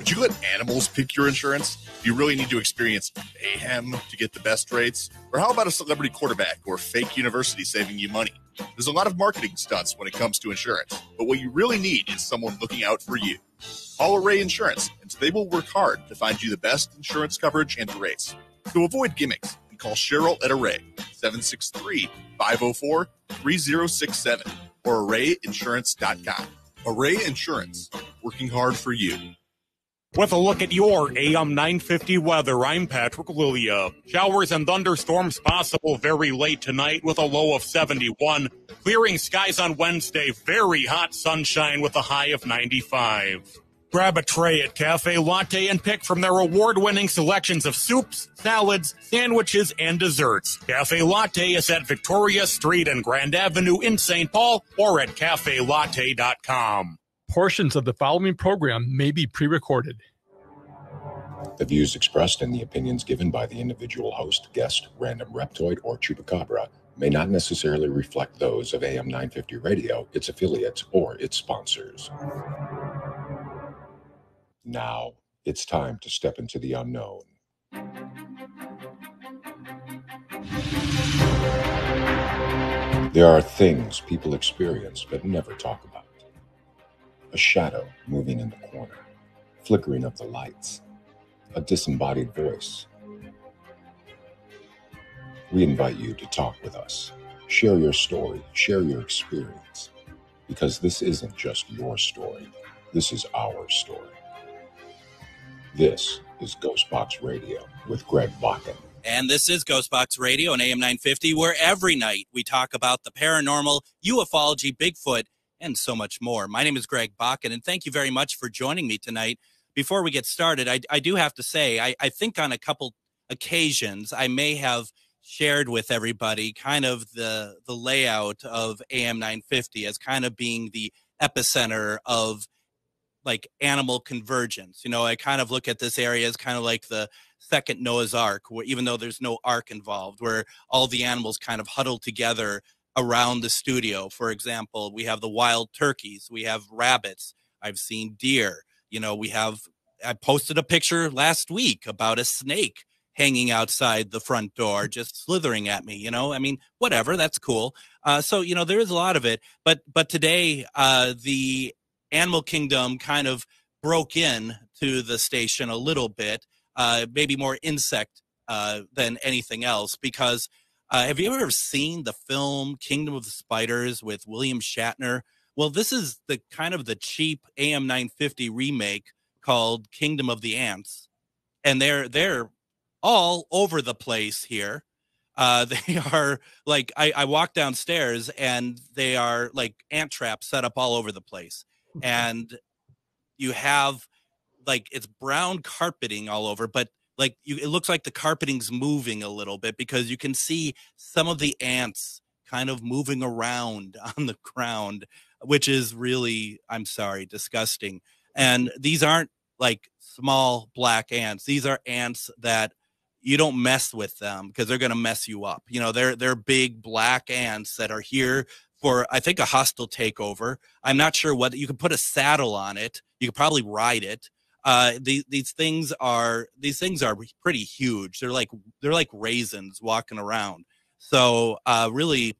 Would you let animals pick your insurance? Do you really need to experience mayhem to get the best rates? Or how about a celebrity quarterback or fake university saving you money? There's a lot of marketing stunts when it comes to insurance, but what you really need is someone looking out for you. Call Array Insurance, and they will work hard to find you the best insurance coverage and rates. So avoid gimmicks and call Cheryl at Array, 763-504-3067, or arrayinsurance.com. Array Insurance, working hard for you. With a look at your AM 950 weather, I'm Patrick Lilia. Showers and thunderstorms possible very late tonight with a low of 71. Clearing skies on Wednesday, very hot sunshine with a high of 95. Grab a tray at Cafe Latte and pick from their award-winning selections of soups, salads, sandwiches, and desserts. Cafe Latte is at Victoria Street and Grand Avenue in St. Paul or at cafelatte.com. Portions of the following program may be pre-recorded. The views expressed and the opinions given by the individual host, guest, random reptoid, or chupacabra may not necessarily reflect those of AM 950 Radio, its affiliates, or its sponsors. Now, it's time to step into the unknown. There are things people experience but never talk about. A shadow moving in the corner, flickering of the lights, a disembodied voice. We invite you to talk with us. Share your story, share your experience, because this isn't just your story. This is our story. This is Ghostbox Radio with Greg Bakken. And this is Ghostbox Radio on AM 950, where every night we talk about the paranormal, ufology, Bigfoot, and so much more. My name is Greg Bakken, and thank you very much for joining me tonight. Before we get started, I do have to say, I think on a couple occasions, I may have shared with everybody kind of the layout of AM 950 as kind of being the epicenter of like animal convergence. You know, I kind of look at this area as kind of like the second Noah's Ark, where even though there's no ark involved, where all the animals kind of huddle together around the studio. For example, we have the wild turkeys, we have rabbits, I've seen deer, you know, I posted a picture last week about a snake hanging outside the front door, just slithering at me, you know, I mean, whatever, that's cool. So, you know, there is a lot of it, but today, the animal kingdom kind of broke in to the station a little bit, maybe more insect, than anything else, because have you ever seen the film Kingdom of the Spiders with William Shatner? Well, this is the kind of the cheap AM 950 remake called Kingdom of the Ants. And they're all over the place here. They are like, I walk downstairs and they are like ant traps set up all over the place. And you have like, it's brown carpeting all over, but like it looks like the carpeting's moving a little bit because you can see some of the ants kind of moving around on the ground, which is really, I'm sorry, disgusting. And these aren't like small black ants. These are ants that you don't mess with them because they're going to mess you up. You know, they're big black ants that are here for, I think, a hostile takeover. I'm not sure whether you could put a saddle on it. You could probably ride it. These things are pretty huge. They're like raisins walking around. So really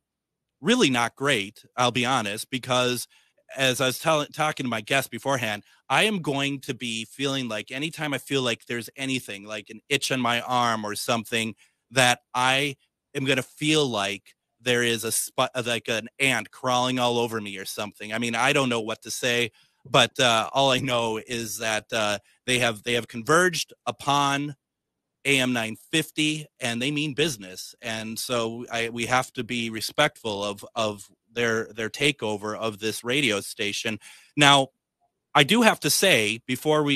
not great. I'll be honest, because as I was talking to my guest beforehand, I am going to be feeling like anytime I feel like there's anything like an itch on my arm or something, that I am going to feel like there is a spot, like an ant crawling all over me or something. I mean, I don't know what to say. But all I know is that they have converged upon AM 950, and they mean business. And so we have to be respectful of their takeover of this radio station. Now, I do have to say before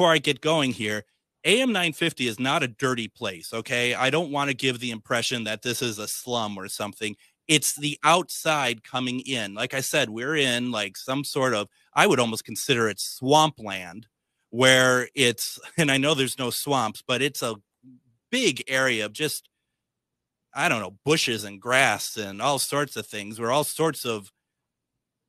I get going here, AM 950 is not a dirty place. Okay, I don't want to give the impression that this is a slum or something. It's the outside coming in. Like I said, we're in like some sort of, I would almost consider it swampland, where it's, and I know there's no swamps, but it's a big area of just, I don't know, bushes and grass and all sorts of things, where all sorts of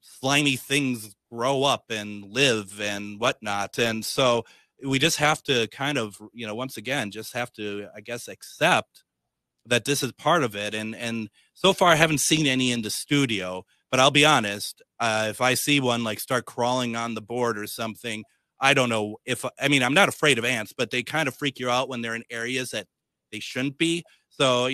slimy things grow up and live and whatnot. And so we just have to kind of, once again, just have to, I guess, accept that this is part of it. And so far I haven't seen any in the studio, but I'll be honest, if I see one like start crawling on the board or something, I don't know I'm not afraid of ants, but they kind of freak you out when they're in areas that they shouldn't be. So,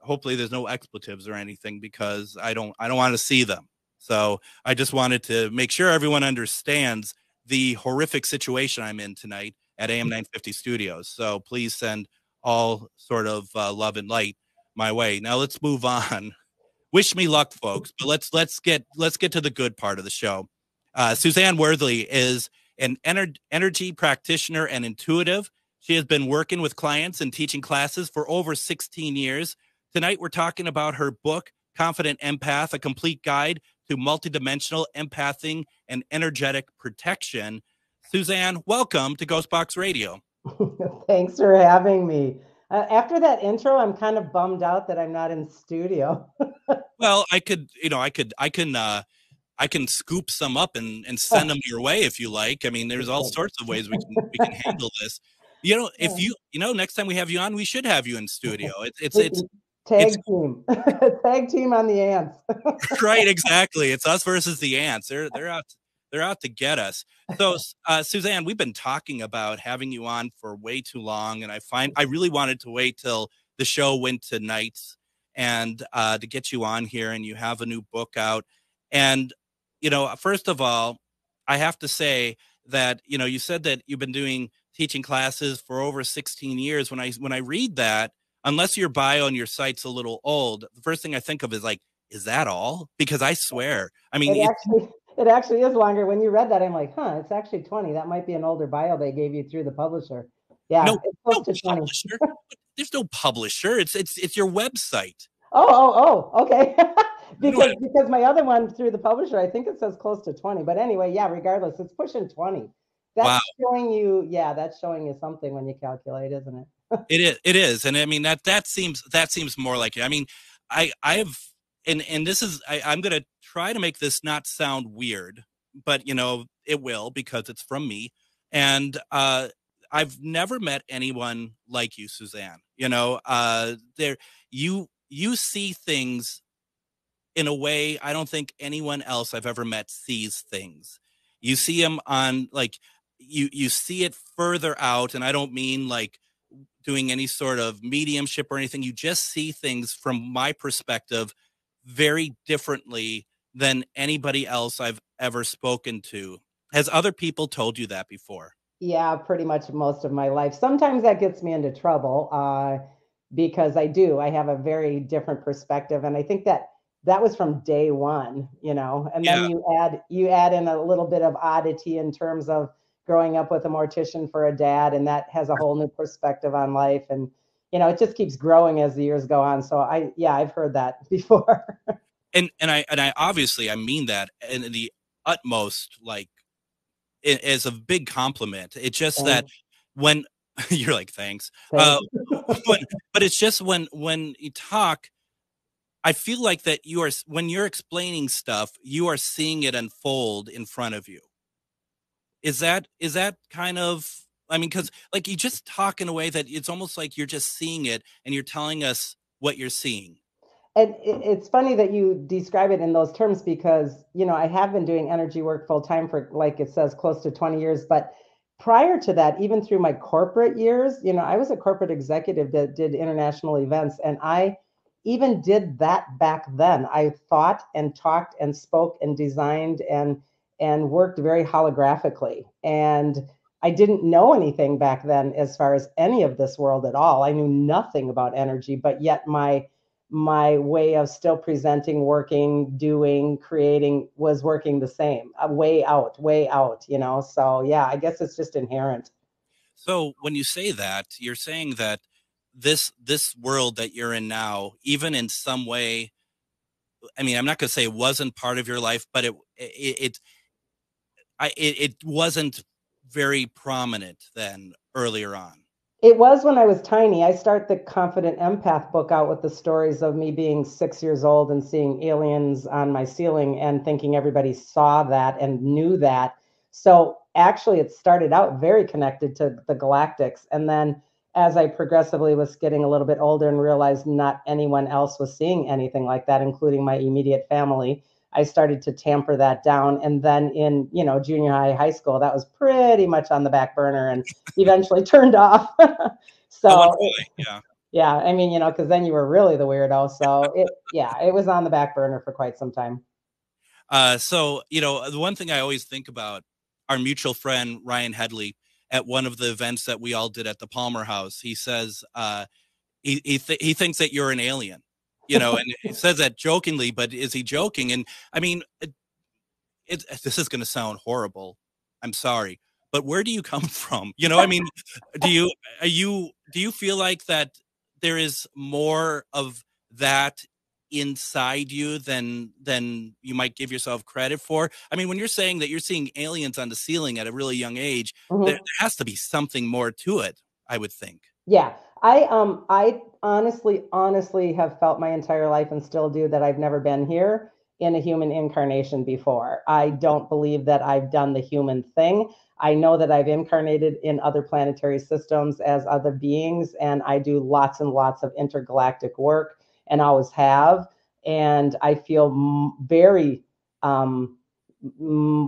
hopefully there's no expletives or anything, because I don't want to see them. So I just wanted to make sure everyone understands the horrific situation I'm in tonight at AM 950 Studios. So please send all sort of love and light my way. Now let's move on. Wish me luck, folks. But let's get to the good part of the show. Suzanne Worthley is an energy practitioner and intuitive. She has been working with clients and teaching classes for over 16 years. Tonight, we're talking about her book, Confident Empath, a complete guide to multidimensional empathing and energetic protection. Suzanne, welcome to Ghostbox Radio. Thanks for having me. After that intro, I'm kind of bummed out that I'm not in studio. Well, I can scoop some up and send them your way if you like. I mean, there's all sorts of ways we can handle this. If next time we have you on, we should have you in studio. It's tag team, tag team on the ants. Right, exactly. It's us versus the ants. They're out to get us. So, Suzanne, we've been talking about having you on for way too long, and I really wanted to wait till the show went to nights and to get you on here. And you have a new book out, and first of all, I have to say that you said that you've been teaching classes for over 16 years. When I read that, unless your bio on your site's a little old, the first thing I think of is like, is that all? Because I swear, it actually is longer. When you read that, I'm like, it's actually 20. That might be an older bio they gave you through the publisher. Yeah, it's close to 20. Publisher. There's no publisher. It's your website. Oh, okay. because my other one through the publisher, I think it says close to 20. But anyway, yeah, regardless, it's pushing 20. That's showing you, that's showing you something when you calculate, isn't it? It is. And I mean, that seems more like it. I mean, and this is, I'm going to try to make this not sound weird, but it will, because it's from me. And I've never met anyone like you, Suzanne. You see things in a way I don't think anyone else I've ever met sees things. You see them on you see it further out, and I don't mean like doing any sort of mediumship or anything. You just see things from my perspective very differently than anybody else I've ever spoken to. Has other people told you that before? Yeah, pretty much most of my life. Sometimes that gets me into trouble because I have a very different perspective. And I think that was from day one, and then you add in a little bit of oddity in terms of growing up with a mortician for a dad, and that has a whole new perspective on life. And, it just keeps growing as the years go on. So I've heard that before. And I obviously, I mean that in the utmost, as a big compliment. It's just that when you're like, thanks. But it's just when you talk, I feel like that when you're explaining stuff, you are seeing it unfold in front of you. Is that kind of, because you just talk in a way that it's almost like you're just seeing it and you're telling us what you're seeing. And it's funny that you describe it in those terms, because, I have been doing energy work full time for, like it says, close to 20 years. But prior to that, even through my corporate years, I was a corporate executive that did international events. And I even did that back then. I thought and talked and spoke and designed and worked very holographically. And I didn't know anything back then as far as any of this world at all. I knew nothing about energy, but yet my way of still presenting, working, doing, creating was working the same, way out, So yeah, I guess it's just inherent. So when you say that, you're saying that this world that you're in now, even in some way, I'm not going to say it wasn't part of your life, but it wasn't very prominent then earlier on. It was when I was tiny. I start the Confident Empath book out with the stories of me being 6 years old and seeing aliens on my ceiling and thinking everybody saw that and knew that. So actually, it started out very connected to the galactics. And then as I progressively was getting a little bit older and realized not anyone else was seeing anything like that, including my immediate family, I started to tamper that down. And then in, junior high school, that was pretty much on the back burner and eventually turned off. So, yeah, I mean, because then you were really the weirdo. So it was on the back burner for quite some time. So, the one thing I always think about, our mutual friend, Ryan Headley, at one of the events that we all did at the Palmer House, he says he thinks that you're an alien, and he says that jokingly, but is he joking? And I mean, this is going to sound horrible. I'm sorry, but where do you come from? I mean, do you feel like that there is more of that inside you than you might give yourself credit for? I mean, when you're saying that you're seeing aliens on the ceiling at a really young age, there has to be something more to it, I would think. Yeah. I honestly have felt my entire life and still do that I've never been here in a human incarnation before. I don't believe that I've done the human thing. I know that I've incarnated in other planetary systems as other beings, and I do lots and lots of intergalactic work and always have. And I feel very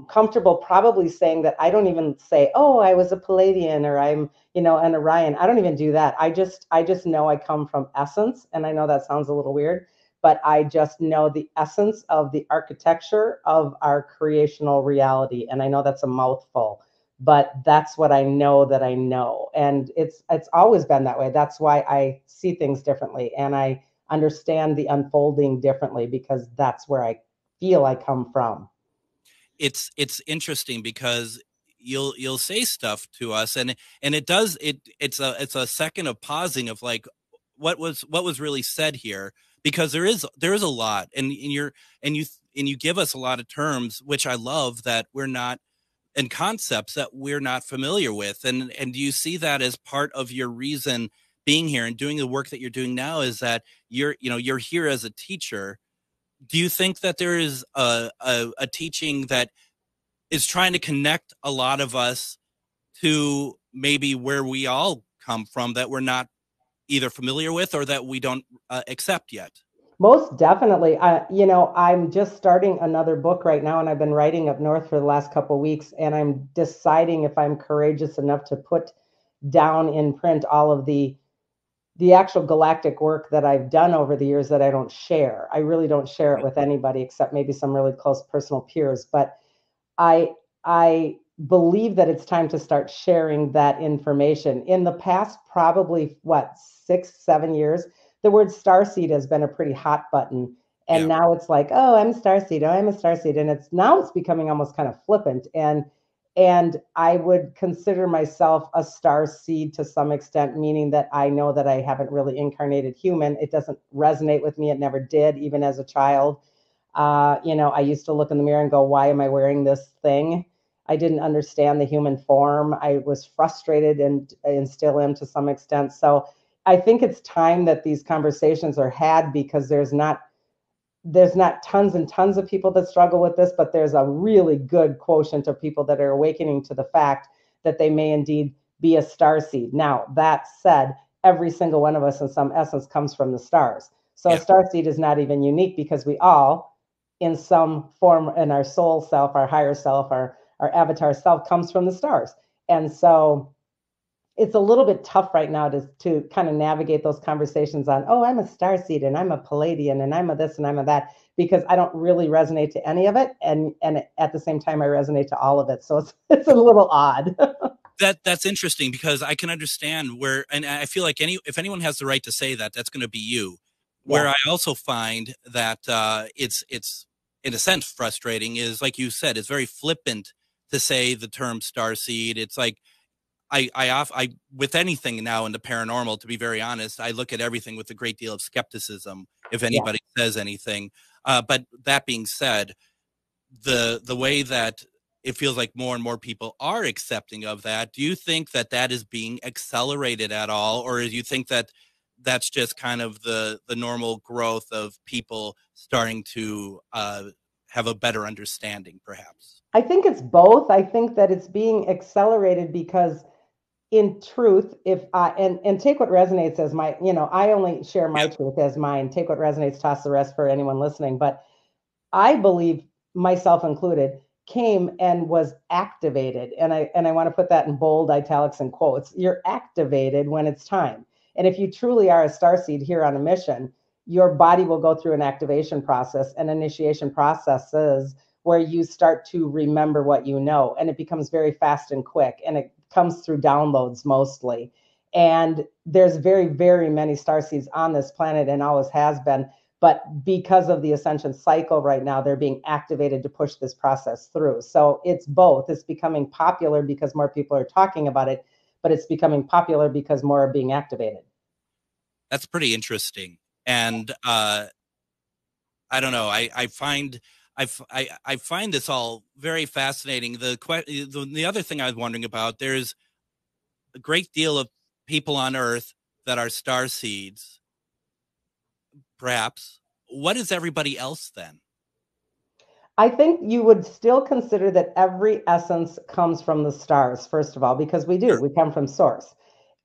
comfortable probably saying that I don't even say, oh, I was a Palladian or I'm, an Orion. I don't even do that. I just know I come from essence. And I know that sounds a little weird, but I just know the essence of the architecture of our creational reality. And I know that's a mouthful, but that's what I know that I know. And it's always been that way. That's why I see things differently and I understand the unfolding differently, because that's where I feel I come from. It's interesting because you'll say stuff to us and it's a second of pausing of like what was really said here, because there is a lot and you give us a lot of terms which I love that we're not, and concepts that we're not familiar with, and do you see that as part of your reason being here and doing the work that you're doing now, is that you're here as a teacher? Do you think that there is a teaching that is trying to connect a lot of us to maybe where we all come from that we're not either familiar with or that we don't accept yet? Most definitely. I'm just starting another book right now, and I've been writing up north for the last couple of weeks, and I'm deciding if I'm courageous enough to put down in print all of the actual galactic work that I've done over the years that I don't share. I really don't share it with anybody except maybe some really close personal peers. But I believe that it's time to start sharing that information. In the past, probably 6-7 years, the word starseed has been a pretty hot button. And now it's like, oh, I'm a starseed. Oh, I'm a starseed. And it's becoming almost kind of flippant. And I would consider myself a starseed to some extent, meaning that I know that I haven't really incarnated human. It doesn't resonate with me. It never did, even as a child. I used to look in the mirror and go, why am I wearing this thing? I didn't understand the human form. I was frustrated and still am to some extent. So I think it's time that these conversations are had, because there's not tons and tons of people that struggle with this, but there's a really good quotient of people that are awakening to the fact that they may indeed be a starseed. Now, that said, every single one of us in some essence comes from the stars. So a starseed is not even unique, because we all, in some form, in our soul self, our higher self, our avatar self, comes from the stars. And so it's a little bit tough right now to kind of navigate those conversations on, oh, I'm a starseed and I'm a Palladian and I'm a this and I'm a that, because I don't really resonate to any of it. And at the same time, I resonate to all of it. So it's a little odd. That's interesting, because I can understand where, and I feel like if anyone has the right to say that, that's going to be you. Where I also find that it's in a sense frustrating is, like you said, it's very flippant to say the term starseed. It's like I with anything now in the paranormal, to be very honest, I look at everything with a great deal of skepticism if anybody says anything. But that being said, the way that it feels like more and more people are accepting of that, do you think that that is being accelerated at all? Or do you think that that's just kind of the normal growth of people starting to have a better understanding, perhaps? I think it's both. I think that it's being accelerated because in truth, if I and take what resonates as my, I only share my truth as mine. Take what resonates, toss the rest for anyone listening. But I believe, myself included, came and was activated. And I want to put that in bold italics and quotes. You're activated when it's time. And if you truly are a starseed here on a mission, your body will go through an activation process and initiation processes where you start to remember what you know. And it becomes very fast and quick. And it comes through downloads mostly. And there's very, very many starseeds on this planet and always has been. But because of the ascension cycle right now, they're being activated to push this process through. So it's both. It's becoming popular because more people are talking about it, but it's becoming popular because more are being activated. That's pretty interesting. And I don't know. I find this all very fascinating. The other thing I was wondering about, there's a great deal of people on Earth that are starseeds. Perhaps. What is everybody else then? I think you would still consider that every essence comes from the stars, first of all, because we do. We come from source.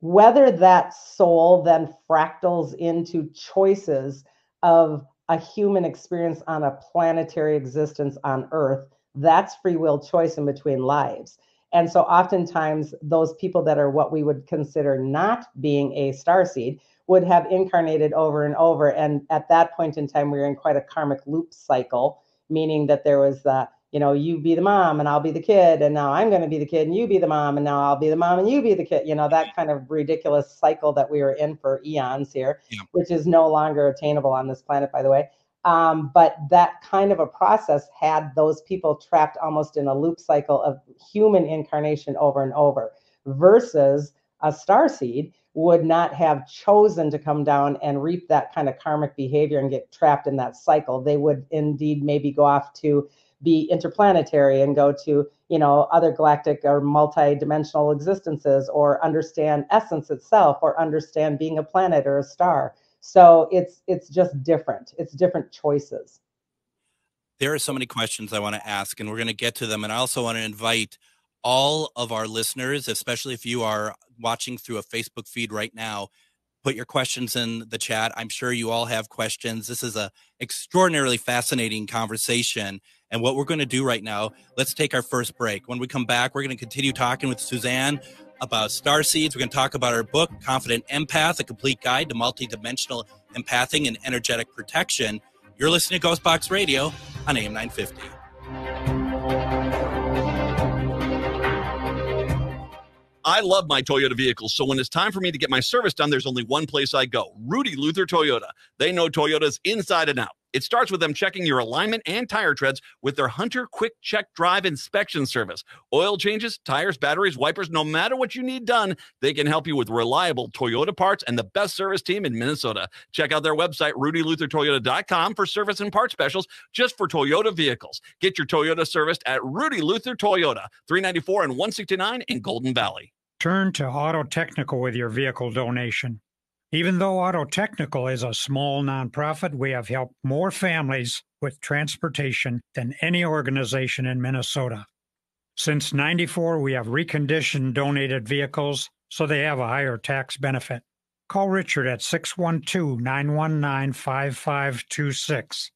Whether that soul then fractals into choices of a human experience on a planetary existence on Earth, that's free will choice in between lives. And so oftentimes those people that are what we would consider not being a starseed would have incarnated over and over. And at that point in time, we were in quite a karmic loop cycle, meaning that there was you be the mom and I'll be the kid. And now I'm going to be the kid and you be the mom. And now I'll be the mom and you be the kid. That kind of ridiculous cycle that we were in for eons here, which is no longer attainable on this planet, by the way. But that kind of a process had those people trapped almost in a loop cycle of human incarnation over and over, versus a starseed would not have chosen to come down and reap that kind of karmic behavior and get trapped in that cycle. They would indeed maybe go off to be interplanetary and go to, other galactic or multi-dimensional existences, or understand essence itself, or understand being a planet or a star. So it's just different. It's different choices. There are so many questions I want to ask, and we're going to get to them. And I also want to invite all of our listeners, especially if you are watching through a Facebook feed right now, put your questions in the chat. I'm sure you all have questions. This is an extraordinarily fascinating conversation. And what we're going to do right now, let's take our first break. When we come back, we're going to continue talking with Suzanne about starseeds. We're going to talk about her book, Confident Empath, A Complete Guide to Multidimensional Empathing and Energetic Protection. You're listening to Ghostbox Radio on AM 950. I love my Toyota vehicles, so when it's time for me to get my service done, there's only one place I go, Rudy Luther Toyota. They know Toyotas inside and out. It starts with them checking your alignment and tire treads with their Hunter Quick Check Drive inspection service. Oil changes, tires, batteries, wipers, no matter what you need done, they can help you with reliable Toyota parts and the best service team in Minnesota. Check out their website, rudyluthertoyota.com, for service and part specials just for Toyota vehicles. Get your Toyota serviced at Rudy Luther Toyota, 394 and 169 in Golden Valley. Turn to Auto Technical with your vehicle donation. Even though Auto Technical is a small nonprofit, we have helped more families with transportation than any organization in Minnesota. Since '94, we have reconditioned donated vehicles so they have a higher tax benefit. Call Richard at 612-919-5526,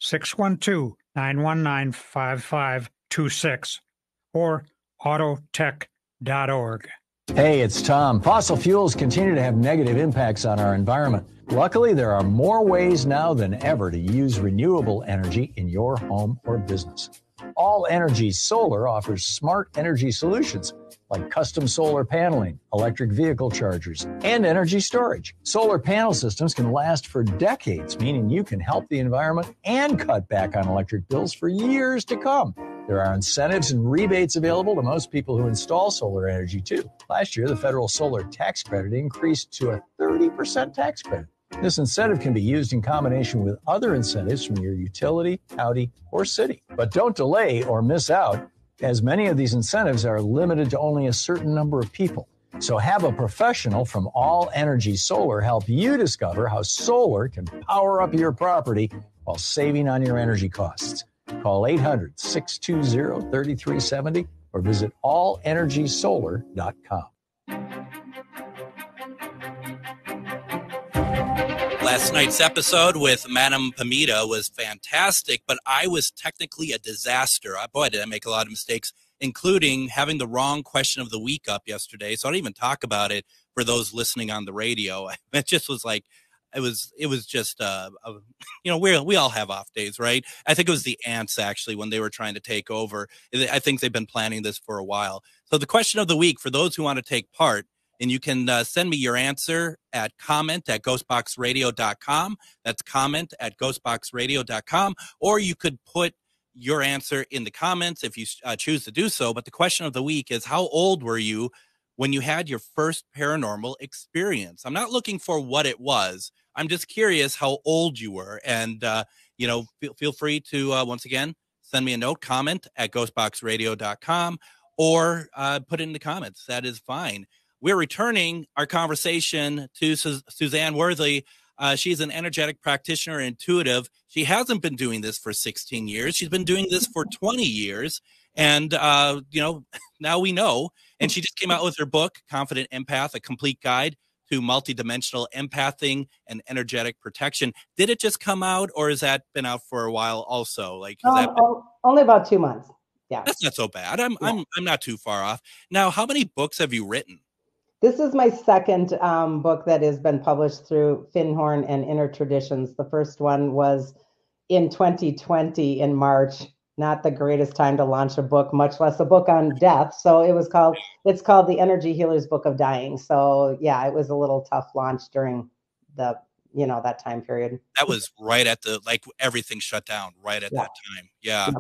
612-919-5526, or autotech.org. Hey, it's Tom. Fossil fuels continue to have negative impacts on our environment. Luckily, there are more ways now than ever to use renewable energy in your home or business. All Energy Solar offers smart energy solutions like custom solar paneling, electric vehicle chargers, and energy storage. Solar panel systems can last for decades, meaning you can help the environment and cut back on electric bills for years to come. There are incentives and rebates available to most people who install solar energy, too. Last year, the federal solar tax credit increased to a 30% tax credit. This incentive can be used in combination with other incentives from your utility, county, or city. But don't delay or miss out, as many of these incentives are limited to only a certain number of people. So have a professional from All Energy Solar help you discover how solar can power up your property while saving on your energy costs. Call 800-620-3370 or visit allenergysolar.com. Last night's episode with Madame Pamita was fantastic, but I was technically a disaster. Boy, did I make a lot of mistakes, including having the wrong question of the week up yesterday. So I don't even talk about it for those listening on the radio. It just was like, it was just, we all have off days, right? I think it was the ants, actually, when they were trying to take over. I think they've been planning this for a while. So the question of the week, for those who want to take part, and you can send me your answer at comment@ghostboxradio.com. That's comment@ghostboxradio.com. Or you could put your answer in the comments if you choose to do so. But the question of the week is, how old were you when you had your first paranormal experience? I'm not looking for what it was. I'm just curious how old you were. And, feel free to, once again, send me a note, comment@ghostboxradio.com, or put it in the comments. That is fine. We're returning our conversation to Suzanne Worthy. She's an energetic practitioner, intuitive. She hasn't been doing this for 16 years. She's been doing this for 20 years. And, now we know. And she just came out with her book, Confident Empath, A Complete Guide to Multidimensional Empathing and Energetic Protection. Did it just come out, or has that been out for a while also? Only about 2 months. Yeah. That's not so bad. I'm not too far off. Now, how many books have you written? This is my second book that has been published through Finhorn and Inner Traditions. The first one was in 2020 in March. Not the greatest time to launch a book, much less a book on death. So it's called The Energy Healer's Book of Dying. So yeah, it was a little tough launch during that time period. That was right at everything shut down right at that time. Yeah.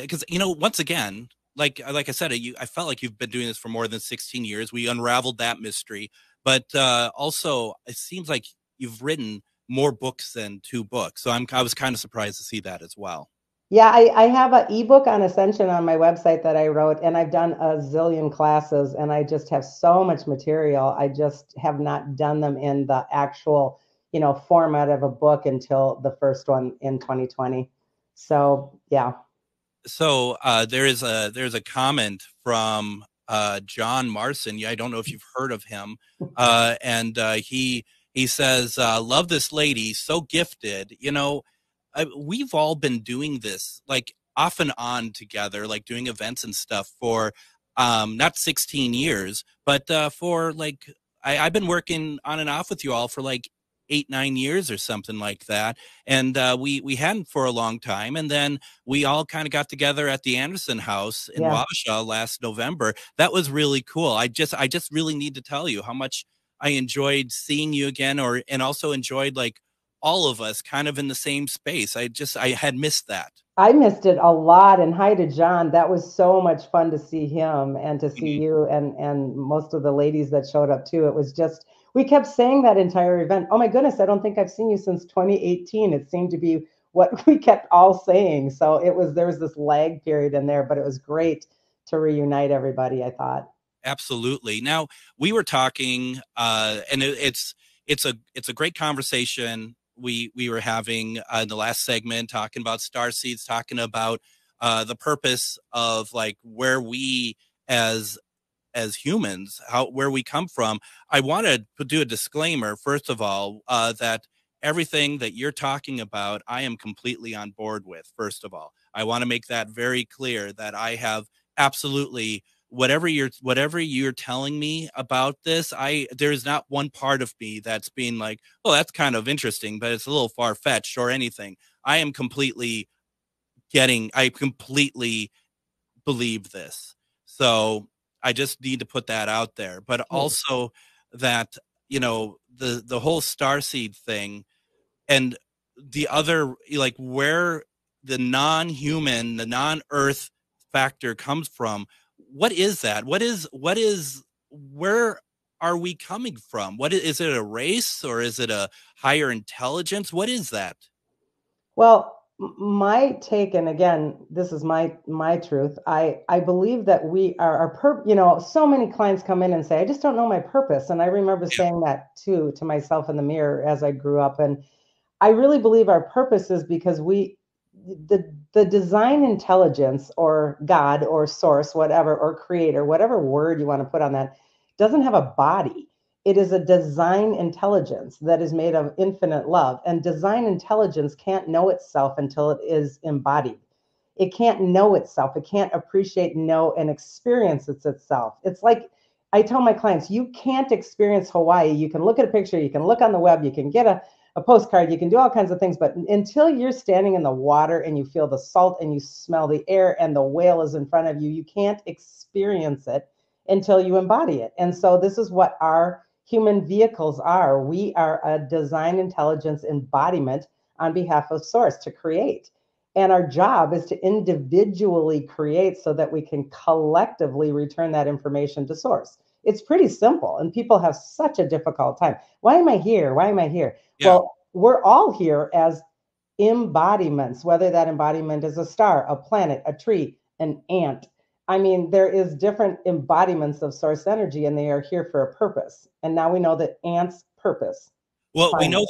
Because, once again, like I said, I felt like you've been doing this for more than 16 years. We unraveled that mystery, but also it seems like you've written more books than 2 books. So I was kind of surprised to see that as well. Yeah, I have an ebook on Ascension on my website that I wrote, and I've done a zillion classes, and I just have so much material. I just have not done them in the actual, format of a book until the first one in 2020. So yeah. So there's a comment from John Marson. I don't know if you've heard of him, and he says, "Love this lady, so gifted." We've all been doing this off and on together, doing events and stuff for not 16 years, but for I've been working on and off with you all for 8-9 years or something like that, and we hadn't for a long time, and then we all kind of got together at the Anderson House in Wabasha last November. That was really cool. I just really need to tell you how much I enjoyed seeing you again, and also enjoyed all of us kind of in the same space. I had missed that. I missed it a lot. And hi to John. That was so much fun to see him and to see you and most of the ladies that showed up too. It was just, we kept saying that entire event, oh my goodness, I don't think I've seen you since 2018. It seemed to be what we kept all saying. So there was this lag period in there, but it was great to reunite everybody, I thought. Absolutely. Now, we were talking, and it's a great conversation we were having in the last segment, talking about starseeds, talking about the purpose of where we as humans, where we come from. I wanted to do a disclaimer, first of all, that everything that you're talking about, I am completely on board with. First of all, I want to make that very clear that I have absolutely whatever you're telling me about this, there's not one part of me that's being well, that's kind of interesting, but it's a little far-fetched or anything. I completely believe this. So I just need to put that out there. But also that, the whole starseed thing and the other, where the non-human, the non-earth factor comes from. What is that? Where are we coming from? Is it a race or is it a higher intelligence? What is that? Well, my take, and again, this is my truth. I believe that we are so many clients come in and say, I just don't know my purpose. And I remember saying that too, to myself in the mirror as I grew up. And I really believe our purpose is because we the design intelligence or God or source, whatever, or creator, whatever word you want to put on that, doesn't have a body. It is a design intelligence that is made of infinite love. And design intelligence can't know itself until it is embodied. It can't know itself. It can't appreciate, know, and experience itself. It's like I tell my clients, you can't experience Hawaii. You can look at a picture, you can look on the web, you can get a postcard, you can do all kinds of things. But until you're standing in the water and you feel the salt and you smell the air and the whale is in front of you, you can't experience it until you embody it. And so this is what our human vehicles are. We are a design intelligence embodiment on behalf of Source to create. And our job is to individually create so that we can collectively return that information to Source. It's pretty simple, and people have such a difficult time. Why am I here? Why am I here? Yeah. Well, we're all here as embodiments, whether that embodiment is a star, a planet, a tree, an ant. I mean, there is different embodiments of Source energy, and they are here for a purpose. And now we know that ants' purpose. Well, we know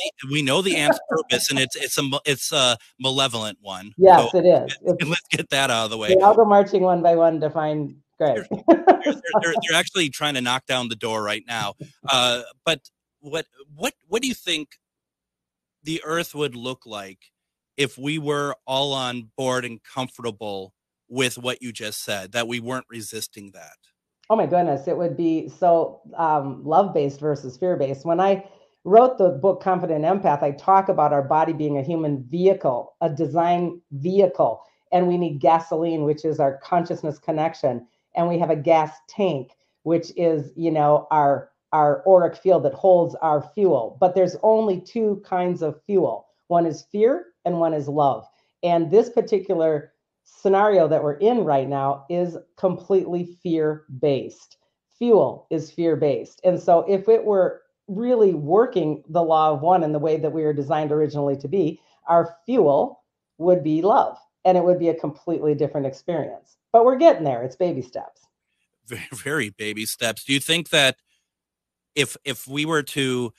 the ant's purpose, and it's a malevolent one. Yes, so it is. Let's get that out of the way. They all go marching one by one to find Greg. they're actually trying to knock down the door right now. But what do you think the Earth would look like if we were all on board and comfortable with what you just said, that we weren't resisting that? Oh my goodness, it would be so love-based versus fear-based. When I wrote the book Confident Empath, I talk about our body being a human vehicle, a design vehicle, and we need gasoline, which is our consciousness connection, and we have a gas tank, which is, our auric field that holds our fuel. But there's only two kinds of fuel. One is fear and one is love. And this particular scenario that we're in right now is completely fear-based. Fuel is fear-based. And so if it were really working the law of one in the way that we were designed originally to be, our fuel would be love, and it would be a completely different experience. But we're getting there. It's baby steps. Very, very baby steps. Do you think that if we were to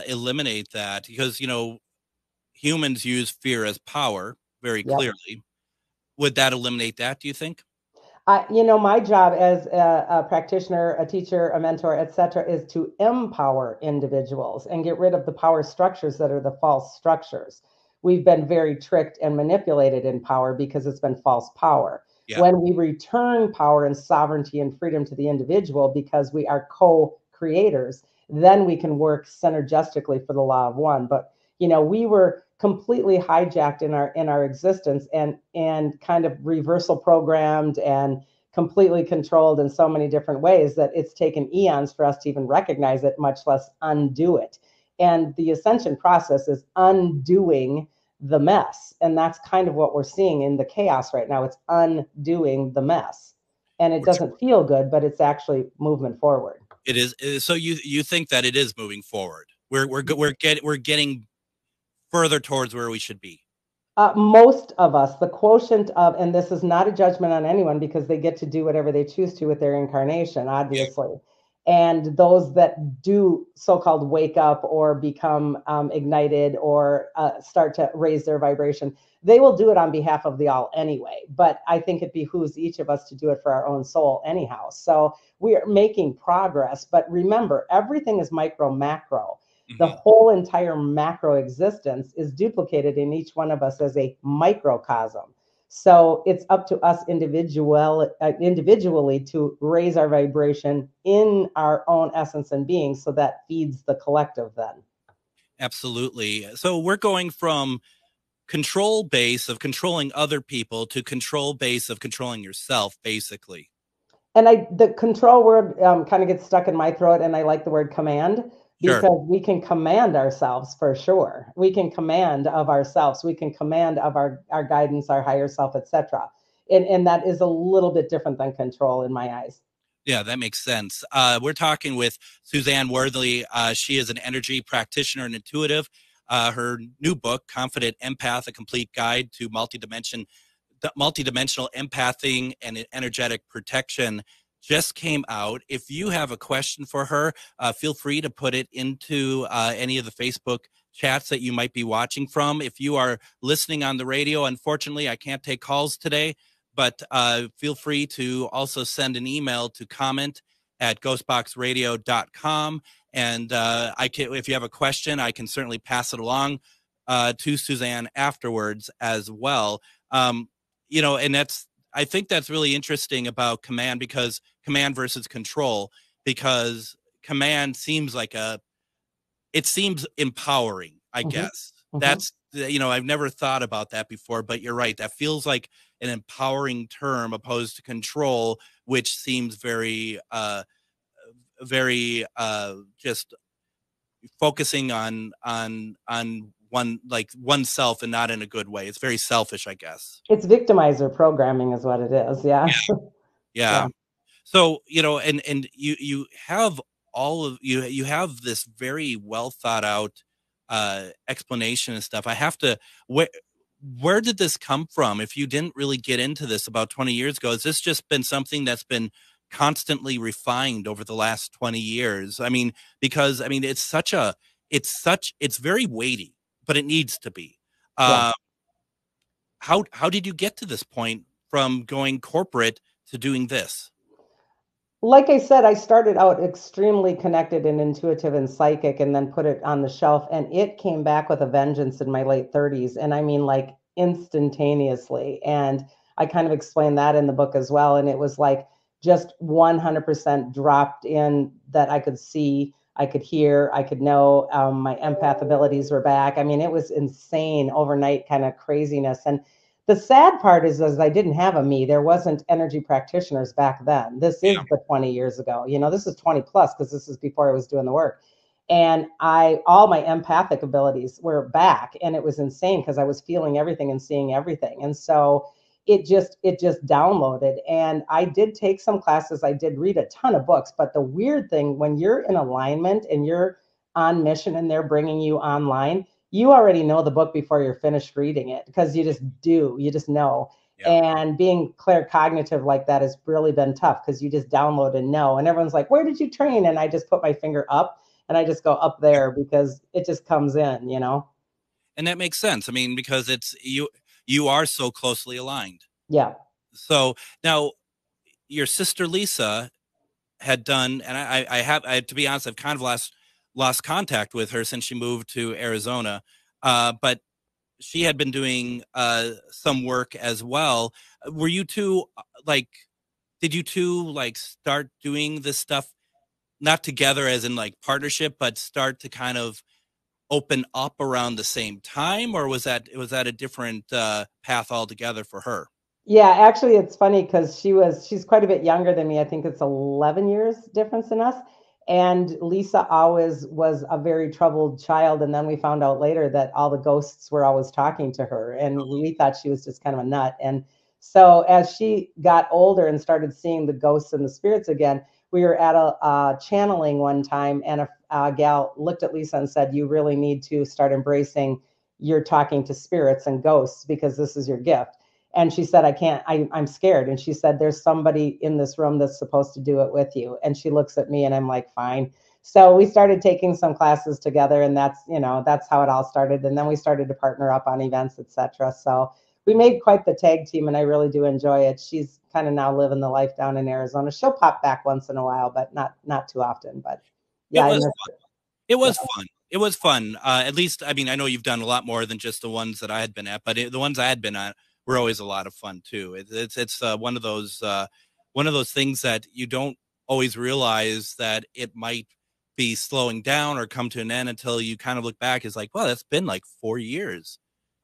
eliminate that, because humans use fear as power very clearly, would that eliminate that, do you think? My job as a practitioner, a teacher, a mentor, etc., is to empower individuals and get rid of the power structures that are the false structures. We've been very tricked and manipulated in power because it's been false power. Yeah. When we return power and sovereignty and freedom to the individual because we are co-creators, then we can work synergistically for the law of one. But we were completely hijacked in our existence and kind of reversal programmed and completely controlled in so many different ways that it's taken eons for us to even recognize it, much less undo it. And the ascension process is undoing the mess. And that's kind of what we're seeing in the chaos right now. It's undoing the mess. And it doesn't feel good, but it's actually movement forward. It is. So you think that it is moving forward? We're getting further towards where we should be. Most of us, the quotient of, and this is not a judgment on anyone because they get to do whatever they choose to with their incarnation, obviously. Yeah. And those that do so-called wake up or become ignited or start to raise their vibration, they will do it on behalf of the all anyway. But I think it behooves each of us to do it for our own soul anyhow. So we are making progress. But remember, everything is micro, macro. The whole entire macro existence is duplicated in each one of us as a microcosm. So it's up to us individually to raise our vibration in our own essence and being, so that feeds the collective then. Absolutely. So we're going from control base of controlling other people to control base of controlling yourself, basically. And the control word kind of gets stuck in my throat, and I like the word command. Because we can command ourselves for sure. We can command of ourselves. We can command of our guidance, our higher self, etc. And that is a little bit different than control in my eyes. Yeah, that makes sense. We're talking with Suzanne Worthley. She is an energy practitioner and intuitive. Her new book, Confident Empath, A Complete Guide to Multidimensional Empathing and Energetic Protection. just came out. If you have a question for her, feel free to put it into any of the Facebook chats that you might be watching from. If you are listening on the radio, unfortunately, I can't take calls today, but feel free to also send an email to comment@ghostboxradio.com. And if you have a question, I can certainly pass it along to Suzanne afterwards as well. And I think that's really interesting about command versus control, because command seems it seems empowering, I guess. That's, I've never thought about that before, but you're right. That feels like an empowering term opposed to control, which seems very just focusing on oneself, and not in a good way. It's very selfish, I guess. It's victimizer programming is what it is. Yeah. Yeah. So, and you have you have this very well thought out explanation and stuff. I have to, where did this come from? If you didn't really get into this about 20 years ago, has this just been something that's been constantly refined over the last 20 years? I mean, because it's very weighty, but it needs to be. How did you get to this point from going corporate to doing this? Like I said, I started out extremely connected and intuitive and psychic, and then put it on the shelf, and it came back with a vengeance in my late 30s. And I mean, like, instantaneously. And I kind of explained that in the book as well. And it was like just 100% dropped in, that I could see, I could hear, I could know, my empath abilities were back. I mean, it was insane overnight kind of craziness. And the sad part is I didn't have a me. There wasn't energy practitioners back then. This is the 20 years ago. This is 20 plus, because this is before I was doing the work. And all my empathic abilities were back, and it was insane because I was feeling everything and seeing everything. And so it just downloaded. And I did take some classes. I did read a ton of books. But the weird thing, when you're in alignment and you're on mission and they're bringing you online, you already know the book before you're finished reading it, because you just know. Yeah. And being claircognitive like that has really been tough, because you just download and know. And everyone's like, where did you train? And I just put my finger up, and I just go up there, because it just comes in, And that makes sense. I mean, because it's you are so closely aligned. Yeah. So now your sister Lisa had done, and I to be honest, I've kind of lost contact with her since she moved to Arizona. But she had been doing some work as well. Were you two did you two start doing this stuff, not together as in partnership, but start to kind of open up around the same time? Or was that a different path altogether for her? Yeah, actually, it's funny because she's quite a bit younger than me. I think it's 11 years difference in us. And Lisa always was a very troubled child. And then we found out later that all the ghosts were always talking to her. And we thought she was just kind of a nut. And so as she got older and started seeing the ghosts and the spirits again, we were at a channeling one time, and a gal looked at Lisa and said, you really need to start embracing your talking to spirits and ghosts, because this is your gift. And she said, I'm scared. And she said, there's somebody in this room that's supposed to do it with you. And she looks at me, and I'm like, fine. So we started taking some classes together, and that's how it all started. And then we started to partner up on events, etc. So we made quite the tag team, and I really do enjoy it. She's kind of now living the life down in Arizona. She'll pop back once in a while, but not too often. But yeah, it was fun. It was fun. At least, I mean, I know you've done a lot more than just the ones that I had been at, but the ones I had been at were always a lot of fun too. It's one of those things that you don't always realize that it might be slowing down or come to an end until you kind of look back. It's like, well, that's been 4 years.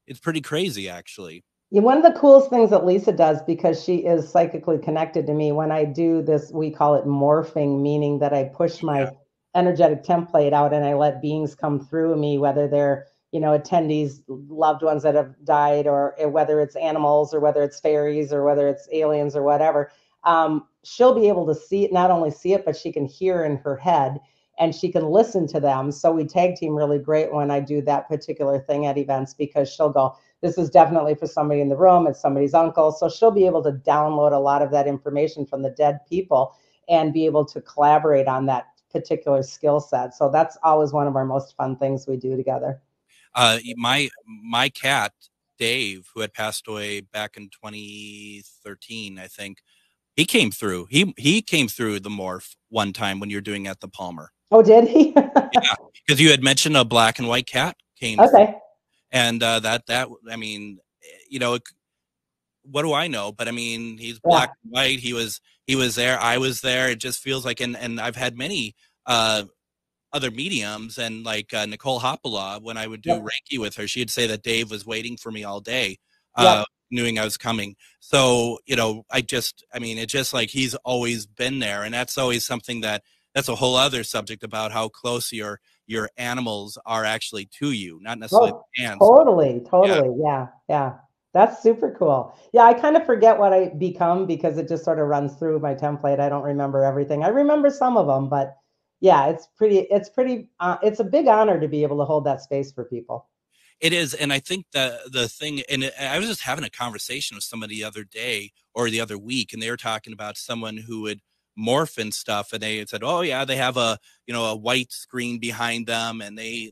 It's pretty crazy, actually. Yeah, one of the coolest things that Lisa does, because she is psychically connected to me, when I do this, we call it morphing, meaning that I push my energetic template out and I let beings come through me, whether they're attendees, loved ones that have died, or whether it's animals, or whether it's fairies, or whether it's aliens, or whatever. She'll be able to see it, not only see it, but she can hear in her head, and she can listen to them. So we tag team really great when I do that particular thing at events, because she'll go, this is definitely for somebody in the room. It's somebody's uncle. So she'll be able to download a lot of that information from the dead people. and be able to collaborate on that particular skill set. So that's always one of our most fun things we do together. My cat, Dave, who had passed away back in 2013, I think, he came through. He came through the morph one time when you were doing at the Palmer. Oh, did he? Yeah, because you had mentioned a black and white cat came okay through. And that I mean, you know, what do I know? But I mean, he's black and white. He was there. I was there. It just feels like, and I've had many other mediums, and like Nicole Hopala, when I would do Reiki with her, she'd say that Dave was waiting for me all day, knowing I was coming. So, you know, it's just like he's always been there. And that's always something that's a whole other subject about how close your animals are actually to you, not necessarily fans. Totally. Yeah. That's super cool. Yeah, I kind of forget what I become because it just sort of runs through my template. I don't remember everything. I remember some of them, but yeah, it's a big honor to be able to hold that space for people. It is. And I think the thing, and I was just having a conversation with somebody the other day or the other week, and they were talking about someone who would morph and stuff, and they said, oh yeah, they have a white screen behind them, and they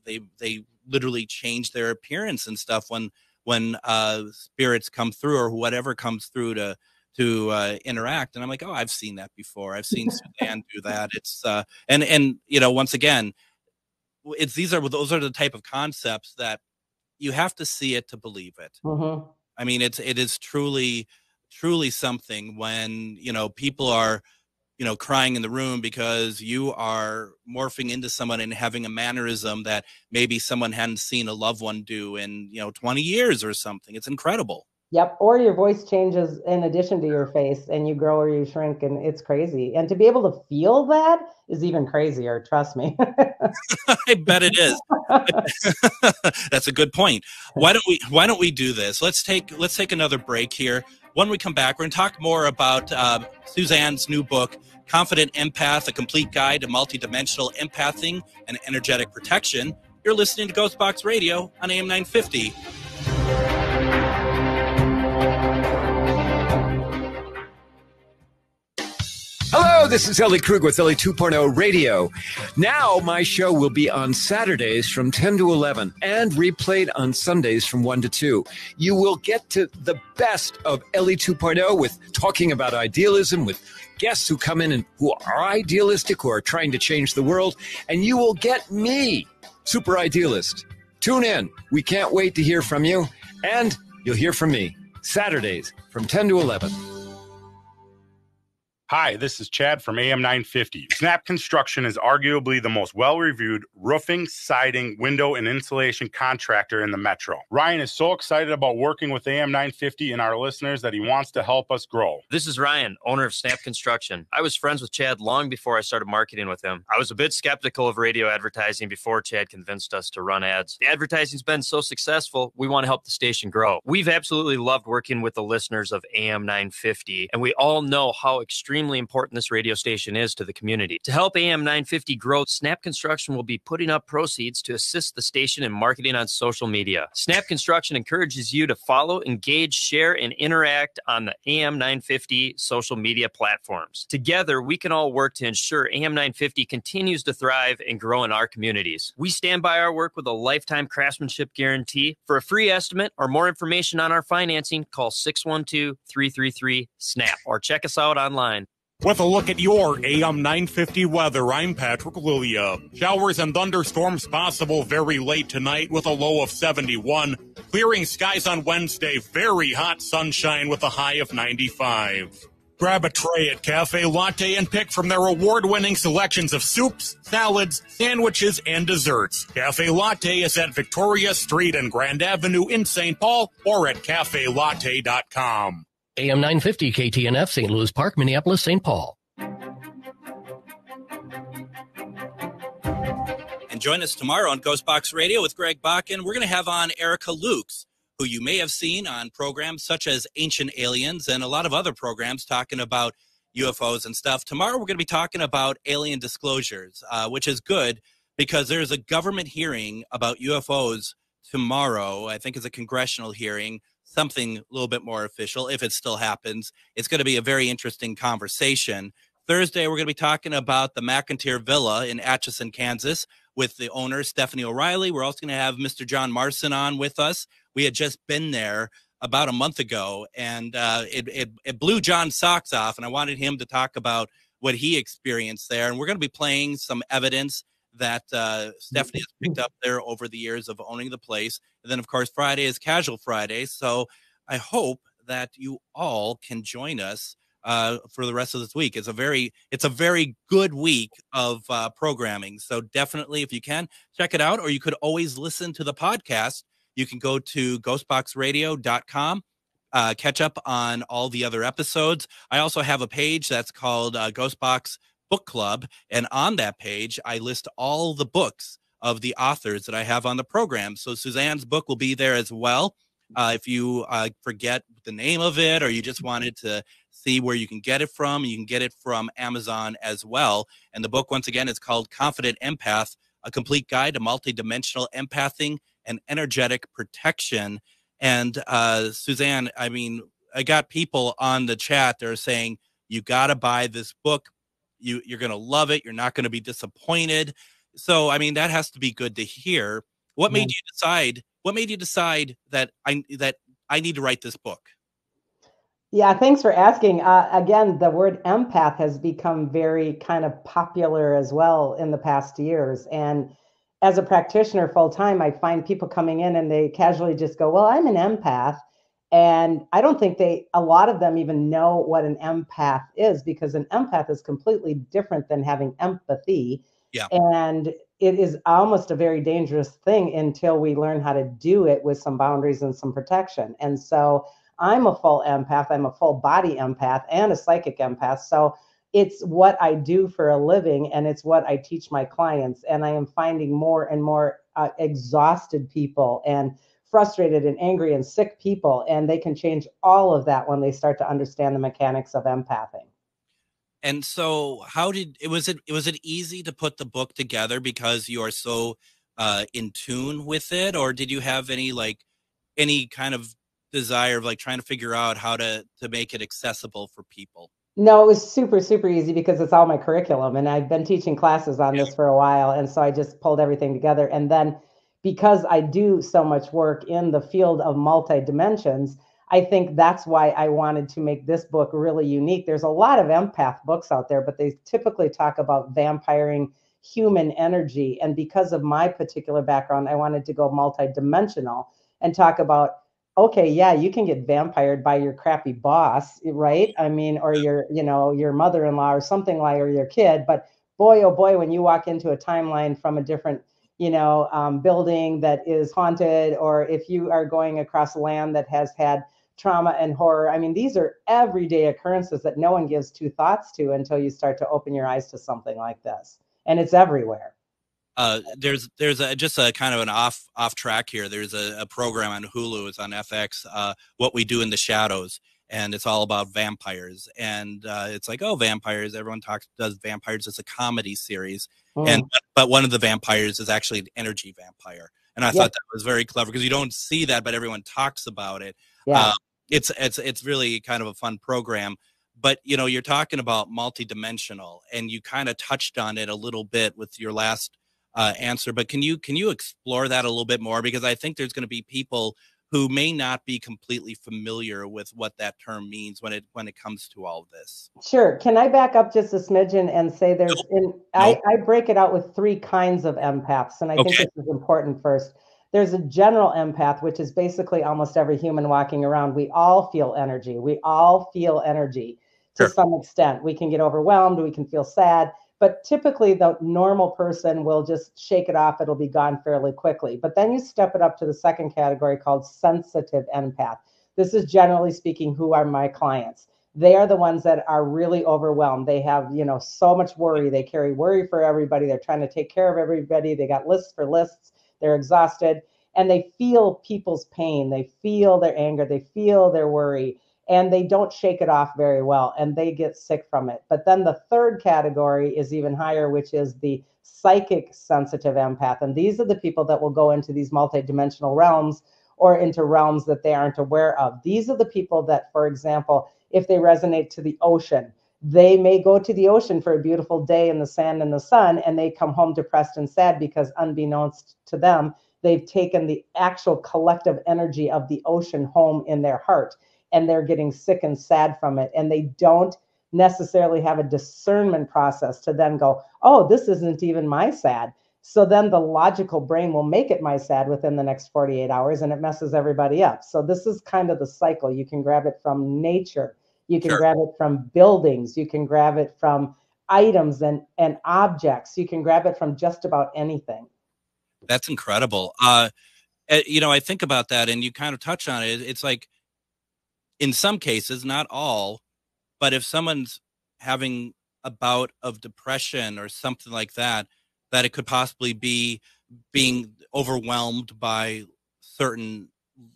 literally change their appearance and stuff when spirits come through or whatever comes through to interact. And I'm like, oh, I've seen that before. I've seen Suzanne do that. It's and you know, once again, those are the type of concepts that you have to see it to believe it. Mm-hmm. I mean, it is truly something when, you know, people are, you know, crying in the room because you are morphing into someone and having a mannerism that maybe someone hadn't seen a loved one do in, 20 years or something. It's incredible. Yep. Or your voice changes in addition to your face, and you grow or you shrink, and it's crazy. And to be able to feel that is even crazier. Trust me. I bet it is. That's a good point. Why don't we do this? Let's take another break here. When we come back, we're going to talk more about Suzanne's new book, Confident Empath, A Complete Guide to Multidimensional Empathing and Energetic Protection. You're listening to Ghostbox Radio on AM 950. Hello, this is Ellie Krug with Ellie 2.0 Radio. Now my show will be on Saturdays from 10 to 11 and replayed on Sundays from 1 to 2. You will get to the best of Ellie 2.0 with talking about idealism, with guests who come in and who are idealistic, who are trying to change the world, and you will get me, Super Idealist. Tune in. We can't wait to hear from you, and you'll hear from me Saturdays from 10 to 11. Hi, this is Chad from AM 950. Snap Construction is arguably the most well-reviewed roofing, siding, window, and insulation contractor in the metro. Ryan is so excited about working with AM 950 and our listeners that he wants to help us grow. This is Ryan, owner of Snap Construction. I was friends with Chad long before I started marketing with him. I was a bit skeptical of radio advertising before Chad convinced us to run ads. The advertising's been so successful, we want to help the station grow. We've absolutely loved working with the listeners of AM 950, and we all know how extremely important this radio station is to the community. To help AM 950 grow, Snap Construction will be putting up proceeds to assist the station in marketing on social media. Snap Construction encourages you to follow, engage, share, and interact on the AM 950 social media platforms. Together, we can all work to ensure AM 950 continues to thrive and grow in our communities. We stand by our work with a lifetime craftsmanship guarantee. For a free estimate or more information on our financing, call 612-333-SNAP or check us out online. With a look at your AM 950 weather, I'm Patrick Lilia. Showers and thunderstorms possible very late tonight with a low of 71. Clearing skies on Wednesday, very hot sunshine with a high of 95. Grab a tray at Cafe Latte and pick from their award-winning selections of soups, salads, sandwiches, and desserts. Cafe Latte is at Victoria Street and Grand Avenue in St. Paul or at cafelatte.com. AM 950 KTNF, St. Louis Park, Minneapolis, St. Paul. And join us tomorrow on Ghostbox Radio with Greg Bakken. We're going to have on Erica Lukes, who you may have seen on programs such as Ancient Aliens and a lot of other programs talking about UFOs and stuff. Tomorrow we're going to be talking about alien disclosures, which is good because there's a government hearing about UFOs tomorrow. I think it's a congressional hearing. Something a little bit more official, if it still happens. It's going to be a very interesting conversation. Thursday, we're going to be talking about the McIntyre Villa in Atchison, Kansas, with the owner, Stephanie O'Reilly. We're also going to have Mr. John Marson on with us. We had just been there about a month ago, and it blew John's socks off, and I wanted him to talk about what he experienced there. And we're going to be playing some evidence that Stephanie has picked up there over the years of owning the place. And then, of course, Friday is Casual Friday. So I hope that you all can join us for the rest of this week. It's a very good week of programming. So definitely, if you can, check it out, or you could always listen to the podcast. You can go to ghostboxradio.com, catch up on all the other episodes. I also have a page that's called Ghostbox Book Club, and on that page, I list all the books of the authors that I have on the program. So Suzanne's book will be there as well. If you forget the name of it, or you just wanted to see where you can get it from, you can get it from Amazon as well. And the book, once again, is called Confident Empath, A Complete Guide to Multidimensional Empathing and Energetic Protection. And Suzanne, I mean, I got people on the chat that are saying, you got to buy this book. You're going to love it. You're not going to be disappointed. So, I mean, that has to be good to hear. What made you decide? What made you decide that I need to write this book? Yeah, thanks for asking. Again, the word empath has become very kind of popular as well in the past years. And as a practitioner full time, I find people coming in and they casually just go, well, I'm an empath. And I don't think a lot of them even know what an empath is, because an empath is completely different than having empathy. Yeah. And it is almost a very dangerous thing until we learn how to do it with some boundaries and some protection. And so I'm a full empath. I'm a full body empath and a psychic empath. So it's what I do for a living, and it's what I teach my clients. And I am finding more and more exhausted people and frustrated and angry and sick people. And they can change all of that when they start to understand the mechanics of empathing. And so was it easy to put the book together because you are so in tune with it? Or did you have any kind of desire of trying to figure out how to make it accessible for people? No, it was super, super easy because it's all my curriculum, and I've been teaching classes on this for a while. And so I just pulled everything together. And then because I do so much work in the field of multi-dimensions, I think that's why I wanted to make this book really unique. There's a lot of empath books out there, but they typically talk about vampiring human energy. And because of my particular background, I wanted to go multi-dimensional and talk about, okay, yeah, you can get vampired by your crappy boss, right? I mean, or your mother-in-law or something like, or your kid. But boy, oh boy, when you walk into a timeline from a different building that is haunted, or if you are going across land that has had trauma and horror. I mean, these are everyday occurrences that no one gives two thoughts to until you start to open your eyes to something like this. And it's everywhere. There's just a kind of an off track here. There's a program on Hulu. It's on FX, What We Do in the Shadows. And it's all about vampires. And it's like, oh, vampires. Everyone does vampires. It's a comedy series. But one of the vampires is actually an energy vampire. And I thought that was very clever because you don't see that, but everyone talks about it. Yeah. It's really kind of a fun program. But, you're talking about multidimensional, and you kind of touched on it a little bit with your last answer. But can you explore that a little bit more? Because I think there's going to be people who may not be completely familiar with what that term means when it comes to all of this. Sure. Can I back up just a smidgen and say I break it out with three kinds of empaths, and I think this is important first. There's a general empath, which is basically almost every human walking around. We all feel energy. We all feel energy to some extent. We can get overwhelmed. We can feel sad. But typically, the normal person will just shake it off. It'll be gone fairly quickly. But then you step it up to the second category called sensitive empath. This is, generally speaking, who are my clients. They are the ones that are really overwhelmed. They have, so much worry. They carry worry for everybody. They're trying to take care of everybody. They got lists for lists. They're exhausted. And they feel people's pain. They feel their anger. They feel their worry. And they don't shake it off very well, and they get sick from it. But then the third category is even higher, which is the psychic sensitive empath. And these are the people that will go into these multidimensional realms or into realms that they aren't aware of. These are the people that, for example, if they resonate to the ocean, They may go to the ocean for a beautiful day in the sand and the sun, and they come home depressed and sad because unbeknownst to them, they've taken the actual collective energy of the ocean home in their heart, and they're getting sick and sad from it. And they don't necessarily have a discernment process to then go, oh, this isn't even my sad. So then the logical brain will make it my sad within the next 48 hours, and it messes everybody up. So this is kind of the cycle. You can grab it from nature. You can grab it from buildings. You can grab it from items and objects. You can grab it from just about anything. That's incredible. You know, I think about that, and you kind of touch on it. It's like, in some cases, not all, but if someone's having a bout of depression or something like that, that it could possibly be being overwhelmed by certain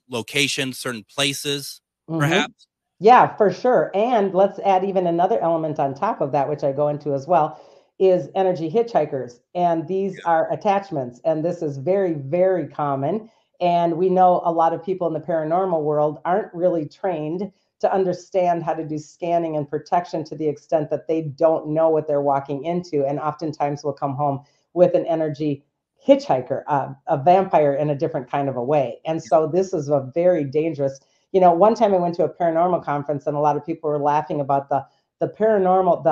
locations, certain places, perhaps. Yeah, for sure. And let's add even another element on top of that, which I go into as well, is energy hitchhikers. And these are attachments. And this is very, very common. And we know a lot of people in the paranormal world aren't really trained to understand how to do scanning and protection to the extent that they don't know what they're walking into. And oftentimes will come home with an energy hitchhiker, a vampire in a different kind of a way. And so this is a very dangerous, you know, one time I went to a paranormal conference and a lot of people were laughing about the paranormal,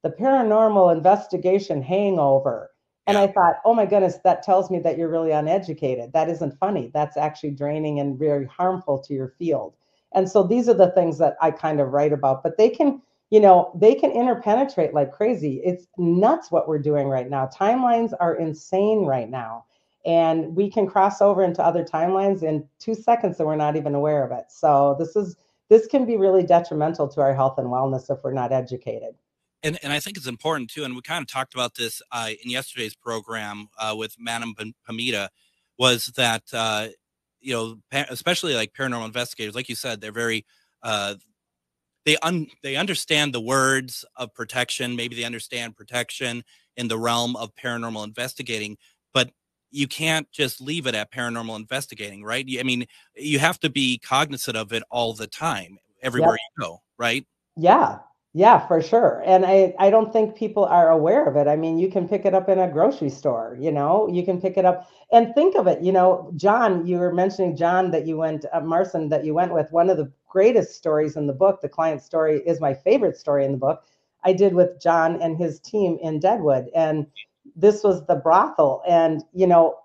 the paranormal investigation hangover. And I thought, oh my goodness, that tells me that you're really uneducated. That isn't funny. That's actually draining and very harmful to your field. And so these are the things that I kind of write about, but they can, you know, they can interpenetrate like crazy. It's nuts what we're doing right now. Timelines are insane right now. And we can cross over into other timelines in 2 seconds and we're not even aware of it. So this can be really detrimental to our health and wellness if we're not educated. And I think it's important too, and we kind of talked about this in yesterday's program with Madam Pamita, was that you know, especially like paranormal investigators, like you said, they're very they understand the words of protection. Maybe they understand protection in the realm of paranormal investigating, but you can't just leave it at paranormal investigating, right? I mean, you have to be cognizant of it all the time, everywhere you go, right? Yeah, for sure. And I don't think people are aware of it. I mean, you can pick it up in a grocery store, you know, you can pick it up and think of it, you know, John, you were mentioning John that you went, Marson, that you went with. One of the greatest stories in the book, the client story is my favorite story in the book. I did with John and his team in Deadwood. And this was the brothel. And, you know,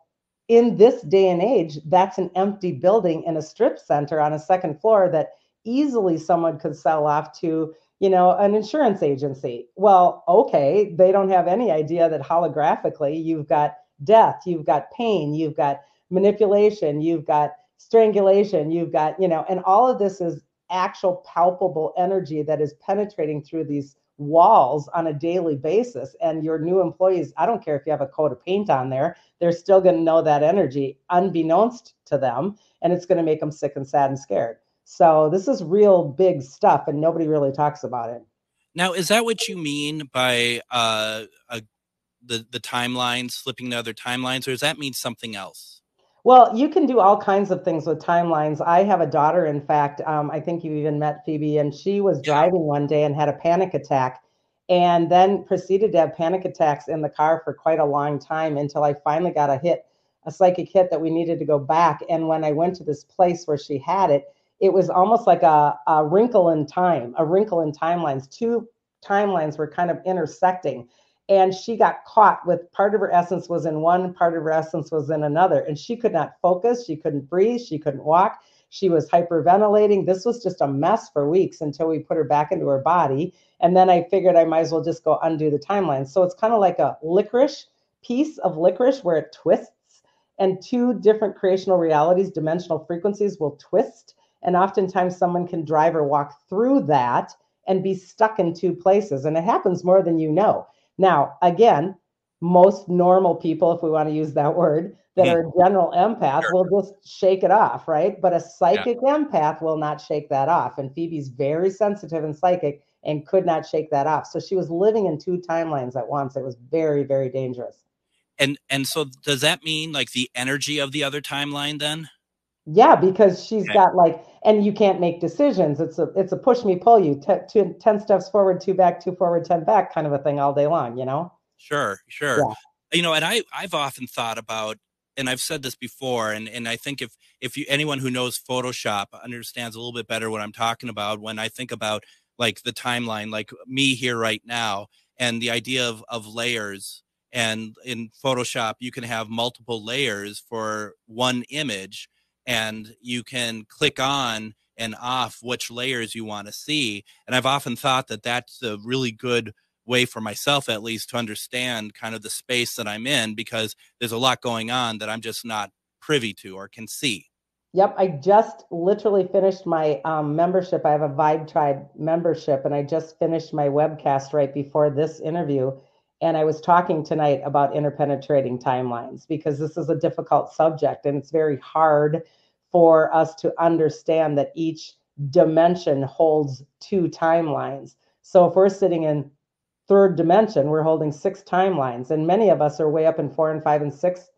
in this day and age, that's an empty building in a strip center on a second floor that easily someone could sell off to, you know, an insurance agency. Well, okay, they don't have any idea that holographically you've got death, you've got pain, you've got manipulation, you've got strangulation, you've got, you know, and all of this is actual palpable energy that is penetrating through these walls on a daily basis. And your new employees, I don't care if you have a coat of paint on there, they're still going to know that energy unbeknownst to them. And it's going to make them sick and sad and scared. So this is real big stuff and nobody really talks about it. Now, is that what you mean by the timelines, flipping to other timelines, or does that mean something else? Well, you can do all kinds of things with timelines. I have a daughter, in fact, I think you even met Phoebe, and she was driving one day and had a panic attack and then proceeded to have panic attacks in the car for quite a long time until I finally got a psychic hit that we needed to go back. And when I went to this place where she had it, it was almost like a wrinkle in time, a wrinkle in timelines. Two timelines were kind of intersecting. And she got caught with part of her essence was in one, part of her essence was in another. And she could not focus. She couldn't breathe. She couldn't walk. She was hyperventilating. This was just a mess for weeks until we put her back into her body. And then I figured I might as well just go undo the timeline. So it's kind of like a piece of licorice where it twists, and two different creational realities, dimensional frequencies will twist. And oftentimes someone can drive or walk through that and be stuck in two places. And it happens more than you know. Now, again, most normal people, if we want to use that word, that are a general empath will just shake it off, right? But a psychic empath will not shake that off. And Phoebe's very sensitive and psychic and could not shake that off. So she was living in two timelines at once. It was very, very dangerous. And so does that mean like the energy of the other timeline then? Yeah, because she's got like, and you can't make decisions. It's a push me, pull you, 10 steps forward, 2 back, 2 forward, 10 back kind of a thing all day long, you know? Sure. Yeah. You know, and I've often thought about, and I've said this before, and I think if anyone who knows Photoshop understands a little bit better what I'm talking about when I think about like the timeline, like me here right now, and the idea of layers. And in Photoshop, you can have multiple layers for one image, and you can click on and off which layers you want to see. And I've often thought that that's a really good way for myself, at least, to understand kind of the space that I'm in, because there's a lot going on that I'm just not privy to or can see. Yep, I just literally finished my membership. I have a Vibe Tribe membership, and I just finished my webcast right before this interview. And I was talking tonight about interpenetrating timelines, because this is a difficult subject, and it's very hard for us to understand that each dimension holds 2 timelines. So if we're sitting in 3rd dimension, we're holding 6 timelines, and many of us are way up in 4 and 5 and 6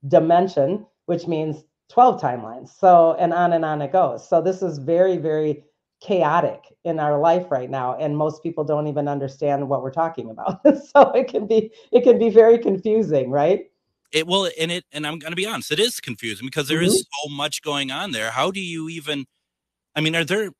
dimension, which means 12 timelines. So, and on it goes. So this is very, very chaotic in our life right now, and most people don't even understand what we're talking about. So it can be very confusing, right? And I'm going to be honest, it is confusing because there is so much going on there. How do you even, I mean, it's going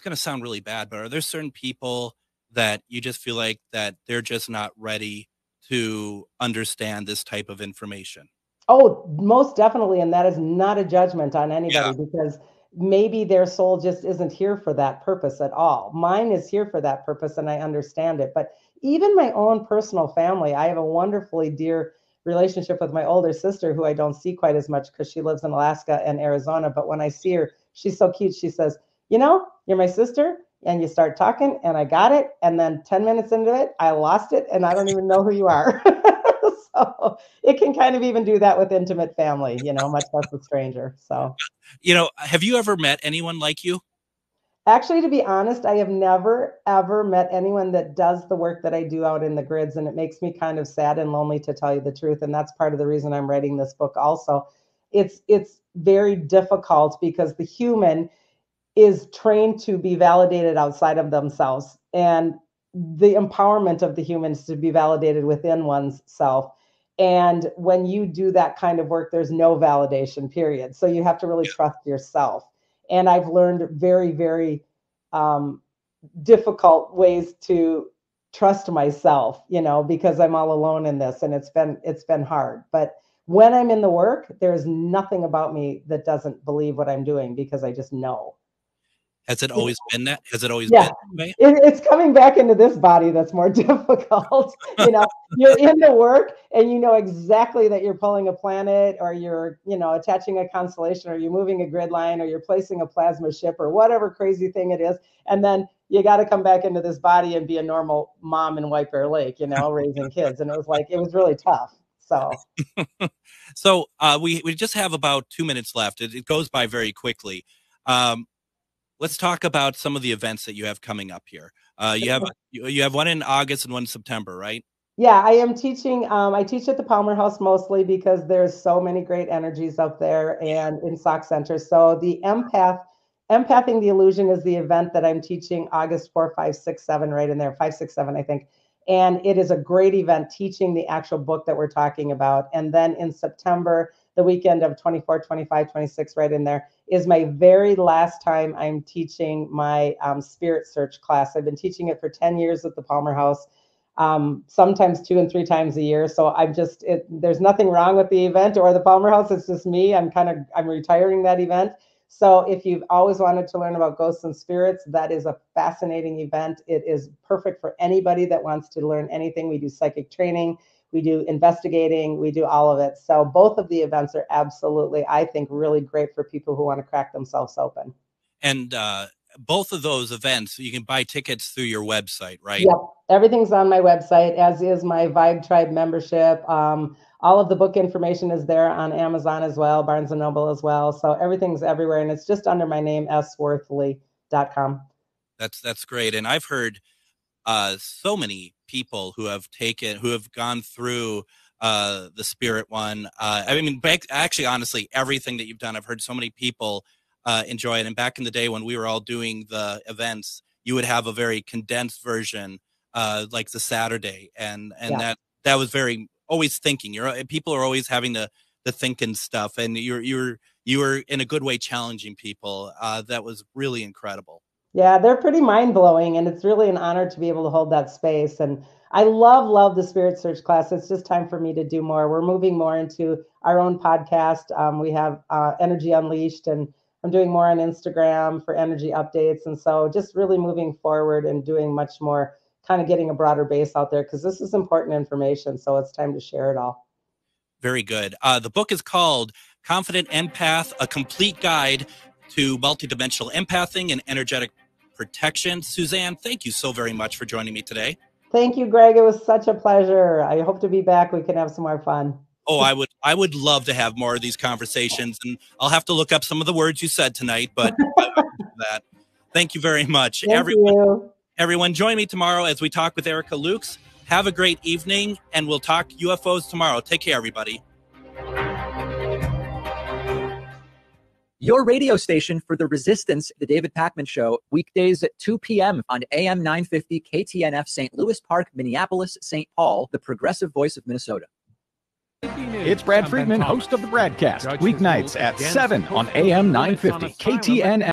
to sound really bad, but are there certain people that you just feel like that they're just not ready to understand this type of information? Oh, most definitely. And that is not a judgment on anybody, because maybe their soul just isn't here for that purpose at all. Mine is here for that purpose, and I understand it. But even my own personal family, I have a wonderfully dear relationship with my older sister, who I don't see quite as much because she lives in Alaska and Arizona. But when I see her, she's so cute. She says, you know, you're my sister. And you start talking, and I got it. And then 10 minutes into it, I lost it, and I don't even know who you are. So it can kind of even do that with intimate family, you know, much less a stranger. So, you know, have you ever met anyone like you? Actually, to be honest, I have never, ever met anyone that does the work that I do out in the grids. And it makes me kind of sad and lonely, to tell you the truth. And that's part of the reason I'm writing this book also. It's very difficult because the human is trained to be validated outside of themselves. And the empowerment of the human is to be validated within one's self. And when you do that kind of work, there's no validation, period. So you have to really trust yourself. And I've learned very, very difficult ways to trust myself, you know, because I'm all alone in this, and it's been hard. But when I'm in the work, there's nothing about me that doesn't believe what I'm doing, because I just know. Has it always been that? Has it always been that way? It's coming back into this body that's more difficult. You know, you're in the work, and you know exactly that you're pulling a planet, or you're, you know, attaching a constellation, or you're moving a grid line, or you're placing a plasma ship, or whatever crazy thing it is. And then you got to come back into this body and be a normal mom in White Bear Lake, you know, raising kids. And it was really tough. So we just have about 2 minutes left. It goes by very quickly. Let's talk about some of the events that you have coming up here. You have one in August and one in September, right? Yeah, I am teaching. I teach at the Palmer House mostly because there's so many great energies up there, and in Sock Center. So the Empathing the Illusion is the event that I'm teaching August 4, 5, 6, 7, right in there, 5, 6, 7, I think. And it is a great event teaching the actual book that we're talking about. And then in September, the weekend of 24, 25, 26, right in there, is my very last time I'm teaching my Spirit Search class. I've been teaching it for 10 years at the Palmer House, sometimes 2 and 3 times a year. So there's nothing wrong with the event or the Palmer House. It's just me. I'm retiring that event. So if you've always wanted to learn about ghosts and spirits, that is a fascinating event. It is perfect for anybody that wants to learn anything. We do psychic training, we do investigating, we do all of it. So both of the events are absolutely, I think, really great for people who want to crack themselves open. And both of those events, you can buy tickets through your website, right? Yep. Everything's on my website, as is my Vibe Tribe membership. All of the book information is there on Amazon as well, Barnes & Noble as well. So everything's everywhere, and it's just under my name, sworthley.com. That's great. And I've heard so many people who have gone through the Spirit one. I mean, actually, honestly, everything that you've done, I've heard so many people enjoy it. And back in the day when we were all doing the events, you would have a very condensed version, like the Saturday, and that was very always thinking. People are always having to think and stuff, and you were in a good way challenging people. That was really incredible. Yeah, they're pretty mind-blowing, and it's really an honor to be able to hold that space. And I love the Spirit Search class. It's just time for me to do more. We're moving more into our own podcast. We have Energy Unleashed, and I'm doing more on Instagram for energy updates. And so just really moving forward and doing much more, kind of getting a broader base out there, because this is important information. So it's time to share it all. Very good. The book is called Confident Empath, A Complete Guide to Multidimensional Empathing and Energetic Protection. Suzanne, thank you so very much for joining me today. Thank you, Greg. It was such a pleasure. I hope to be back. We can have some more fun. Oh, I would love to have more of these conversations, and I'll have to look up some of the words you said tonight, but that. Thank you very much. Everyone, join me tomorrow as we talk with Erica Lukes. Have a great evening, and we'll talk UFOs tomorrow. Take care, everybody. Your radio station for The Resistance, The David Pakman Show, weekdays at 2 p.m. on AM 950 KTNF, St. Louis Park, Minneapolis, St. Paul, the progressive voice of Minnesota. It's Brad Friedman, host of the Bradcast, weeknights at 7 on AM 950 KTNF.